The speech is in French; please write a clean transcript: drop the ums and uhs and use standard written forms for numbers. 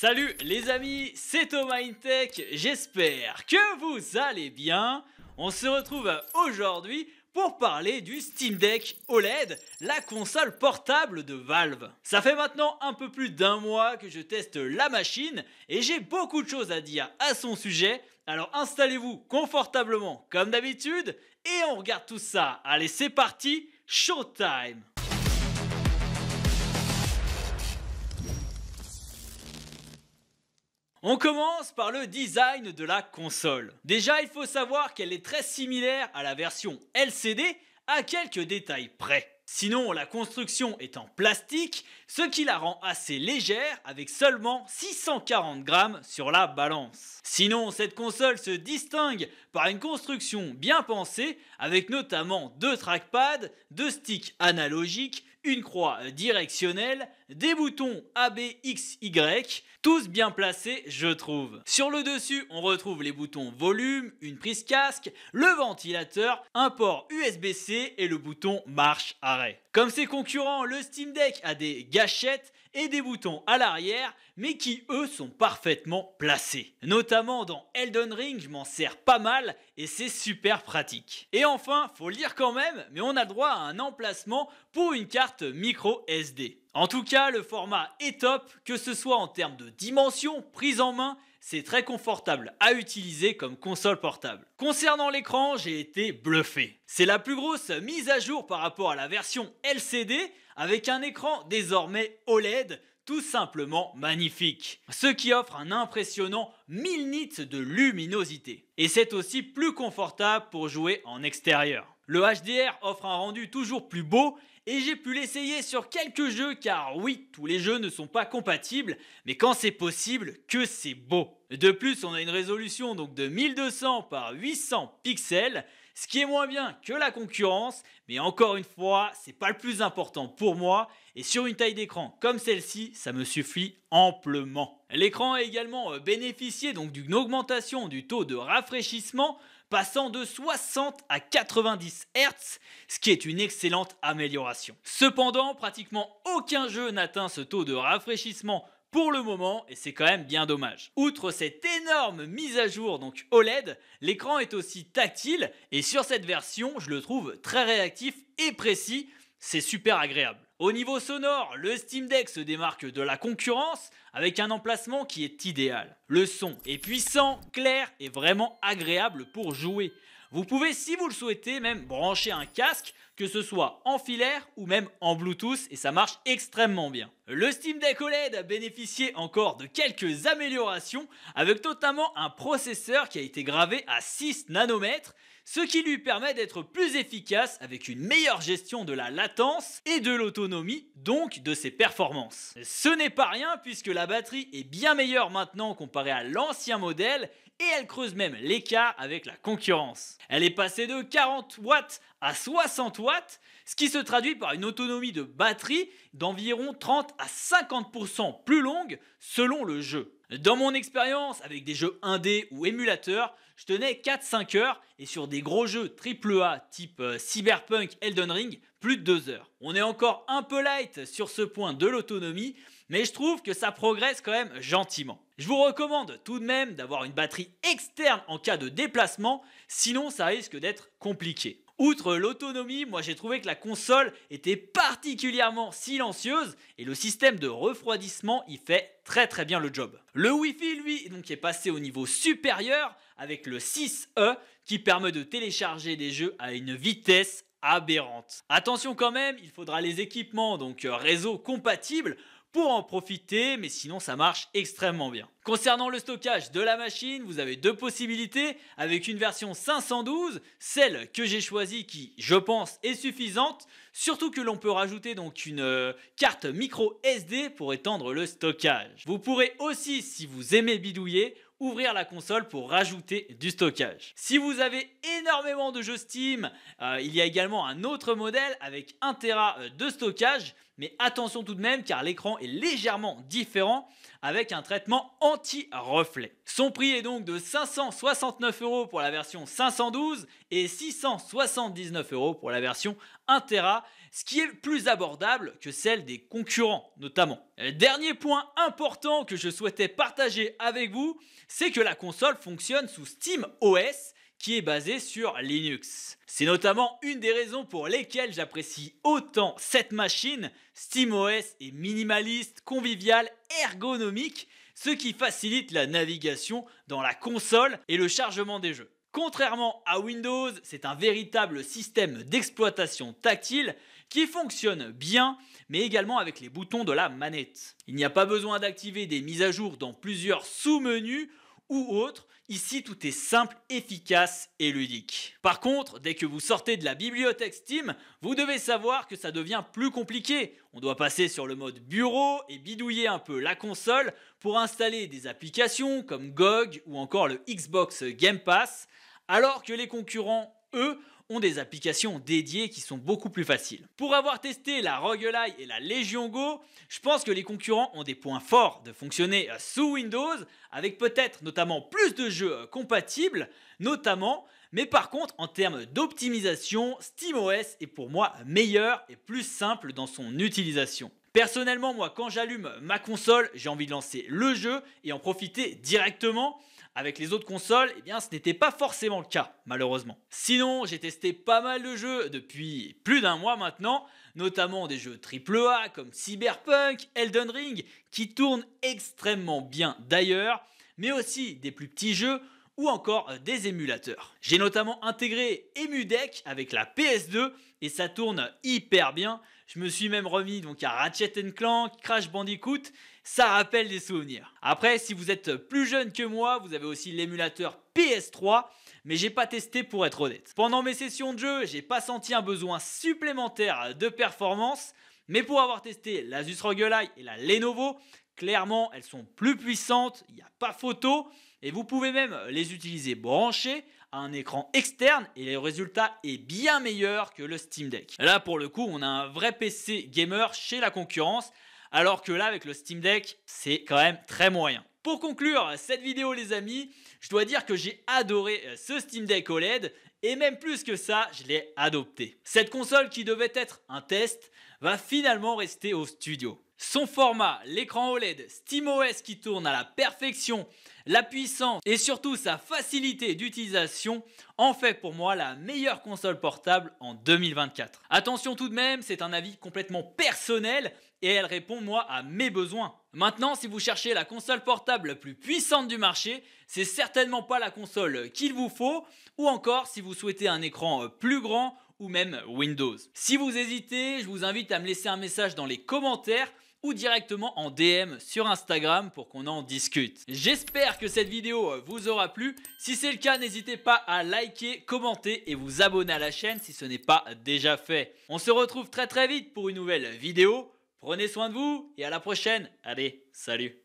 Salut les amis, c'est Thomas InTech, j'espère que vous allez bien. On se retrouve aujourd'hui pour parler du Steam Deck OLED, la console portable de Valve. Ça fait maintenant un peu plus d'un mois que je teste la machine et j'ai beaucoup de choses à dire à son sujet. Alors installez-vous confortablement comme d'habitude et on regarde tout ça. Allez, c'est parti, showtime! On commence par le design de la console. Déjà, il faut savoir qu'elle est très similaire à la version LCD à quelques détails près. Sinon, la construction est en plastique, ce qui la rend assez légère avec seulement 640 grammes sur la balance. Sinon, cette console se distingue par une construction bien pensée avec notamment deux trackpads, deux sticks analogiques, une croix directionnelle, des boutons A, B, X, Y, tous bien placés je trouve. Sur le dessus, on retrouve les boutons volume, une prise casque, le ventilateur, un port USB-C et le bouton marche-arrêt. Comme ses concurrents, le Steam Deck a des gâchettes et des boutons à l'arrière, mais qui eux sont parfaitement placés. Notamment dans Elden Ring, je m'en sers pas mal et c'est super pratique. Et enfin, faut le dire quand même, mais on a le droit à un emplacement pour une carte micro SD. En tout cas, le format est top, que ce soit en termes de dimension, prise en main, c'est très confortable à utiliser comme console portable. Concernant l'écran, j'ai été bluffé. C'est la plus grosse mise à jour par rapport à la version LCD, avec un écran désormais OLED, tout simplement magnifique. Ce qui offre un impressionnant 1000 nits de luminosité. Et c'est aussi plus confortable pour jouer en extérieur. Le HDR offre un rendu toujours plus beau et j'ai pu l'essayer sur quelques jeux car oui, tous les jeux ne sont pas compatibles, mais quand c'est possible, que c'est beau. De plus, on a une résolution donc de 1200 par 800 pixels, ce qui est moins bien que la concurrence, mais encore une fois, c'est pas le plus important pour moi, et sur une taille d'écran comme celle-ci, ça me suffit amplement. L'écran a également bénéficié donc d'une augmentation du taux de rafraîchissement, passant de 60 à 90 Hz, ce qui est une excellente amélioration. Cependant, pratiquement aucun jeu n'atteint ce taux de rafraîchissement pour le moment, et c'est quand même bien dommage. Outre cette énorme mise à jour donc OLED, l'écran est aussi tactile, et sur cette version, je le trouve très réactif et précis, c'est super agréable. Au niveau sonore, le Steam Deck se démarque de la concurrence avec un emplacement qui est idéal. Le son est puissant, clair et vraiment agréable pour jouer. Vous pouvez, si vous le souhaitez, même brancher un casque, que ce soit en filaire ou même en Bluetooth, et ça marche extrêmement bien. Le Steam Deck OLED a bénéficié encore de quelques améliorations, avec notamment un processeur qui a été gravé à 6 nanomètres, ce qui lui permet d'être plus efficace avec une meilleure gestion de la latence et de l'autonomie, donc de ses performances. Ce n'est pas rien puisque la batterie est bien meilleure maintenant comparée à l'ancien modèle et elle creuse même l'écart avec la concurrence. Elle est passée de 40 watts à 60 watts, ce qui se traduit par une autonomie de batterie d'environ 30 à 50% plus longue selon le jeu. Dans mon expérience avec des jeux indés ou émulateurs, je tenais 4-5 heures et sur des gros jeux AAA type Cyberpunk, Elden Ring, plus de 2 heures. On est encore un peu light sur ce point de l'autonomie, mais je trouve que ça progresse quand même gentiment. Je vous recommande tout de même d'avoir une batterie externe en cas de déplacement, sinon ça risque d'être compliqué. Outre l'autonomie, moi j'ai trouvé que la console était particulièrement silencieuse et le système de refroidissement y fait très bien le job. Le Wi-Fi lui donc est passé au niveau supérieur avec le 6E qui permet de télécharger des jeux à une vitesse aberrante. Attention quand même, il faudra les équipements donc réseau compatibles pour en profiter, mais sinon ça marche extrêmement bien. Concernant le stockage de la machine, vous avez deux possibilités avec une version 512, celle que j'ai choisie qui, je pense, est suffisante, surtout que l'on peut rajouter donc une carte micro SD pour étendre le stockage. Vous pourrez aussi, si vous aimez bidouiller, ouvrir la console pour rajouter du stockage. Si vous avez énormément de jeux Steam, il y a également un autre modèle avec 1 Tera de stockage, mais attention tout de même car l'écran est légèrement différent avec un traitement anti-reflet. Son prix est donc de 569 € pour la version 512 et 679 € pour la version 1 Tera, ce qui est plus abordable que celle des concurrents notamment. Dernier point important que je souhaitais partager avec vous, c'est que la console fonctionne sous SteamOS, qui est basé sur Linux. C'est notamment une des raisons pour lesquelles j'apprécie autant cette machine. SteamOS est minimaliste, convivial, ergonomique, ce qui facilite la navigation dans la console et le chargement des jeux. Contrairement à Windows, c'est un véritable système d'exploitation tactile qui fonctionne bien, mais également avec les boutons de la manette. Il n'y a pas besoin d'activer des mises à jour dans plusieurs sous-menus ou autres. Ici, tout est simple, efficace et ludique. Par contre, dès que vous sortez de la bibliothèque Steam, vous devez savoir que ça devient plus compliqué. On doit passer sur le mode bureau et bidouiller un peu la console pour installer des applications comme GOG ou encore le Xbox Game Pass, alors que les concurrents, eux, ont des applications dédiées qui sont beaucoup plus faciles. Pour avoir testé la Roguelite et la Legion Go, je pense que les concurrents ont des points forts de fonctionner sous Windows, avec peut-être notamment plus de jeux compatibles, notamment, mais par contre en termes d'optimisation, SteamOS est pour moi meilleur et plus simple dans son utilisation. Personnellement, moi, quand j'allume ma console, j'ai envie de lancer le jeu et en profiter directement. Avec les autres consoles, eh bien, ce n'était pas forcément le cas, malheureusement. Sinon, j'ai testé pas mal de jeux depuis plus d'un mois maintenant, notamment des jeux AAA comme Cyberpunk, Elden Ring, qui tournent extrêmement bien d'ailleurs, mais aussi des plus petits jeux ou encore des émulateurs. J'ai notamment intégré EmuDeck avec la PS2 et ça tourne hyper bien. Je me suis même remis donc à Ratchet & Clank, Crash Bandicoot, ça rappelle des souvenirs. Après, si vous êtes plus jeune que moi, vous avez aussi l'émulateur PS3, mais j'ai pas testé pour être honnête. Pendant mes sessions de jeu, j'ai pas senti un besoin supplémentaire de performance, mais pour avoir testé l'Asus ROG Ally et la Lenovo, clairement elles sont plus puissantes, il n'y a pas photo, et vous pouvez même les utiliser branchés à un écran externe et le résultat est bien meilleur que le Steam Deck. Là pour le coup, on a un vrai PC gamer chez la concurrence, alors que là avec le Steam Deck, c'est quand même très moyen. Pour conclure cette vidéo les amis, je dois dire que j'ai adoré ce Steam Deck OLED et même plus que ça, je l'ai adopté. Cette console qui devait être un test va finalement rester au studio. Son format, l'écran OLED, SteamOS qui tourne à la perfection, la puissance et surtout sa facilité d'utilisation en fait pour moi la meilleure console portable en 2024. Attention tout de même, c'est un avis complètement personnel et elle répond moi à mes besoins. Maintenant, si vous cherchez la console portable la plus puissante du marché, c'est certainement pas la console qu'il vous faut, ou encore si vous souhaitez un écran plus grand ou même Windows. Si vous hésitez, je vous invite à me laisser un message dans les commentaires ou directement en DM sur Instagram pour qu'on en discute. J'espère que cette vidéo vous aura plu. Si c'est le cas, n'hésitez pas à liker, commenter et vous abonner à la chaîne si ce n'est pas déjà fait. On se retrouve très vite pour une nouvelle vidéo. Prenez soin de vous et à la prochaine. Allez, salut!